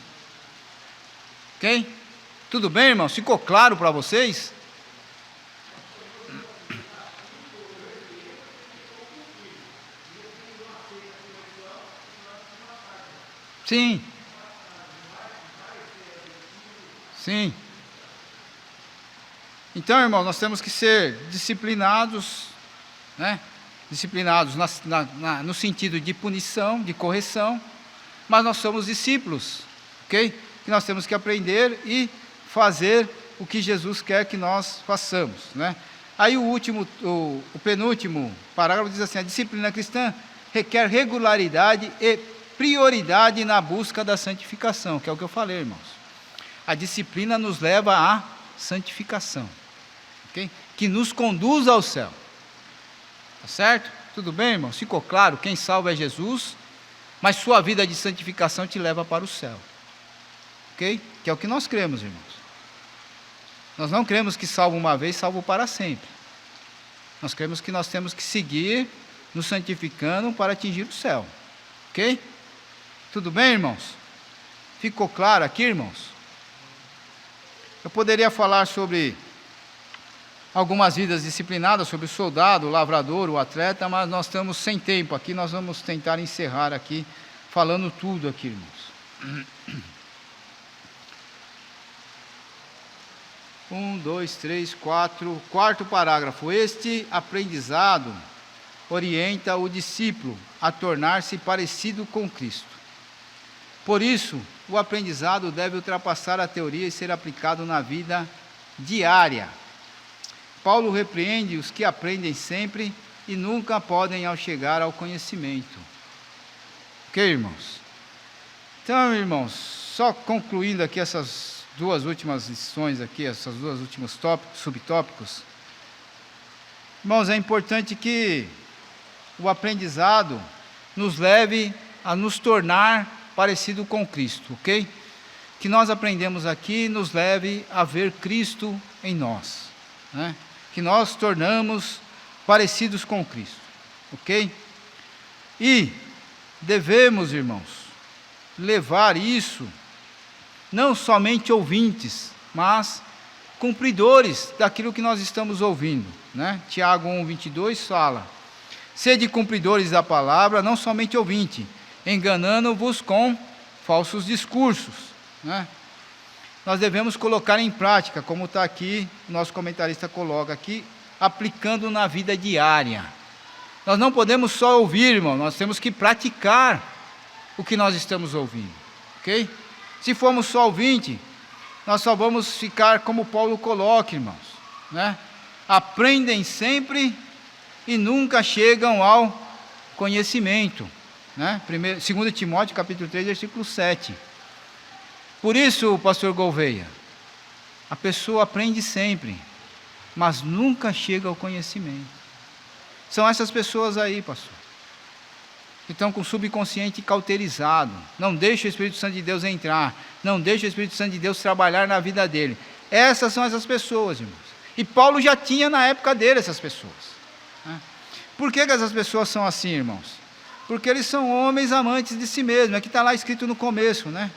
Ok? Tudo bem, irmãos? Ficou claro para vocês? Sim. Sim. Então, irmão, nós temos que ser disciplinados, né? Disciplinados no sentido de punição, de correção, mas nós somos discípulos, ok? Que nós temos que aprender e fazer o que Jesus quer que nós façamos, né? Aí o penúltimo parágrafo diz assim: a disciplina cristã requer regularidade e prioridade na busca da santificação, que é o que eu falei, irmãos. A disciplina nos leva à santificação, ok? Que nos conduz ao céu. Tá certo? Tudo bem, irmãos? Ficou claro? Quem salva é Jesus, mas sua vida de santificação te leva para o céu. Ok? Que é o que nós cremos, irmãos. Nós não cremos que salvo uma vez, salvo para sempre. Nós cremos que nós temos que seguir nos santificando para atingir o céu. Ok? Tudo bem, irmãos? Ficou claro aqui, irmãos? Eu poderia falar sobre algumas vidas disciplinadas, sobre o soldado, o lavrador, o atleta, mas nós estamos sem tempo aqui, nós vamos tentar encerrar aqui, falando tudo aqui, irmãos. 1, 2, 3, 4, quarto parágrafo. Este aprendizado orienta o discípulo a tornar-se parecido com Cristo. Por isso, o aprendizado deve ultrapassar a teoria e ser aplicado na vida diária. Paulo repreende os que aprendem sempre e nunca podem chegar ao conhecimento. Ok, irmãos? Então, irmãos, só concluindo aqui essas duas últimas lições aqui, essas duas últimos subtópicos. Irmãos, é importante que o aprendizado nos leve a nos tornar parecido com Cristo, ok? Que nós aprendemos aqui nos leve a ver Cristo em nós, né? Que nós tornamos parecidos com Cristo, ok? E devemos, irmãos, levar isso, não somente ouvintes, mas cumpridores daquilo que nós estamos ouvindo, né? Tiago 1:22 fala: sede cumpridores da palavra, não somente ouvinte, enganando-vos com falsos discursos, né? Nós devemos colocar em prática, como está aqui, o nosso comentarista coloca aqui, aplicando na vida diária. Nós não podemos só ouvir, irmão, nós temos que praticar o que nós estamos ouvindo, ok? Se formos só ouvinte, nós só vamos ficar como Paulo coloca, irmãos, né? Aprendem sempre e nunca chegam ao conhecimento, né? 2 Timóteo capítulo 3, versículo 7. Por isso, pastor Gouveia, a pessoa aprende sempre, mas nunca chega ao conhecimento. São essas pessoas aí, pastor, que estão com o subconsciente cauterizado, não deixa o Espírito Santo de Deus entrar, não deixa o Espírito Santo de Deus trabalhar na vida dele. Essas são essas pessoas, irmãos. E Paulo já tinha na época dele essas pessoas, né? Por que essas pessoas são assim, irmãos? Porque eles são homens amantes de si mesmos, é que está lá escrito no começo, né?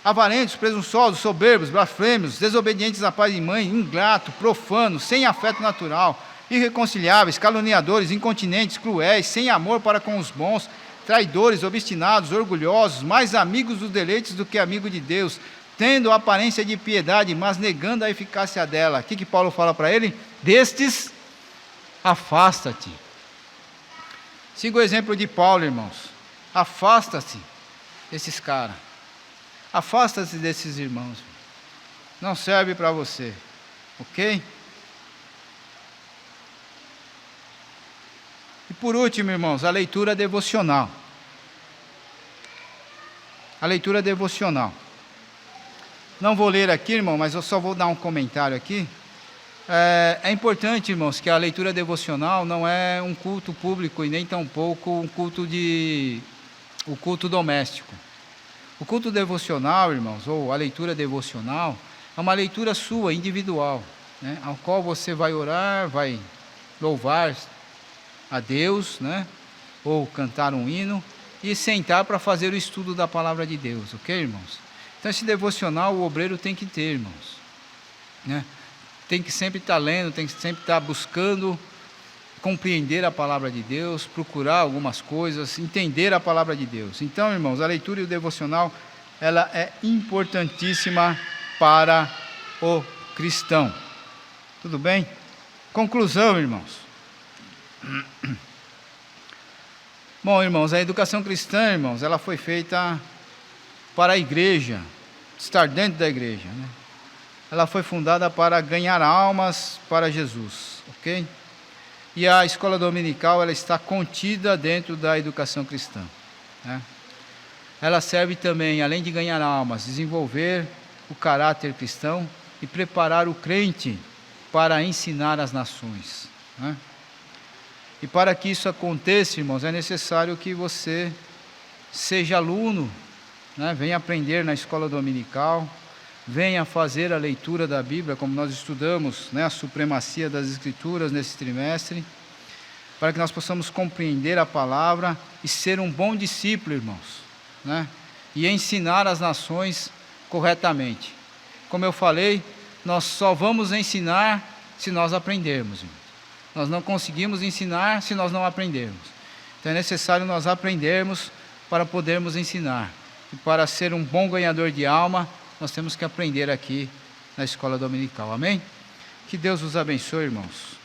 Avarentos, presunçosos, soberbos, blasfêmios, desobedientes a pai e mãe, ingrato, profanos, sem afeto natural, irreconciliáveis, caluniadores, incontinentes, cruéis, sem amor para com os bons, traidores, obstinados, orgulhosos, mais amigos dos deleites do que amigos de Deus, tendo a aparência de piedade, mas negando a eficácia dela. O que Paulo fala para ele? Destes, afasta-te. Siga o exemplo de Paulo, irmãos. Afasta-te desses caras. Afasta-se desses irmãos. Não serve para você. Ok? E por último, irmãos, a leitura devocional. A leitura devocional. Não vou ler aqui, irmão, mas eu só vou dar um comentário aqui. É importante, irmãos, que a leitura devocional não é um culto público e nem tampouco o culto doméstico. O culto devocional, irmãos, ou a leitura devocional, é uma leitura sua, individual, né? Ao qual você vai orar, vai louvar a Deus, né? Ou cantar um hino e sentar para fazer o estudo da palavra de Deus, ok, irmãos? Então esse devocional o obreiro tem que ter, irmãos, né? Tem que sempre estar lendo, tem que sempre estar buscando compreender a palavra de Deus, procurar algumas coisas, entender a palavra de Deus. Então, irmãos, a leitura e o devocional, ela é importantíssima para o cristão. Tudo bem? Conclusão, irmãos. Bom, irmãos, a educação cristã, irmãos, ela foi feita para a igreja, estar dentro da igreja, né? Ela foi fundada para ganhar almas para Jesus, ok? E a escola dominical, ela está contida dentro da educação cristã, né? Ela serve também, além de ganhar almas, desenvolver o caráter cristão e preparar o crente para ensinar as nações, né? E para que isso aconteça, irmãos, é necessário que você seja aluno, né? Venha aprender na escola dominical, venha fazer a leitura da Bíblia, como nós estudamos, né, a supremacia das Escrituras nesse trimestre, para que nós possamos compreender a palavra e ser um bom discípulo, irmãos, né? e ensinar as nações corretamente. Como eu falei, nós só vamos ensinar se nós aprendermos, irmãos. Nós não conseguimos ensinar se nós não aprendermos. Então é necessário nós aprendermos para podermos ensinar. E para ser um bom ganhador de alma, nós temos que aprender aqui na escola dominical. Amém? Que Deus os abençoe, irmãos.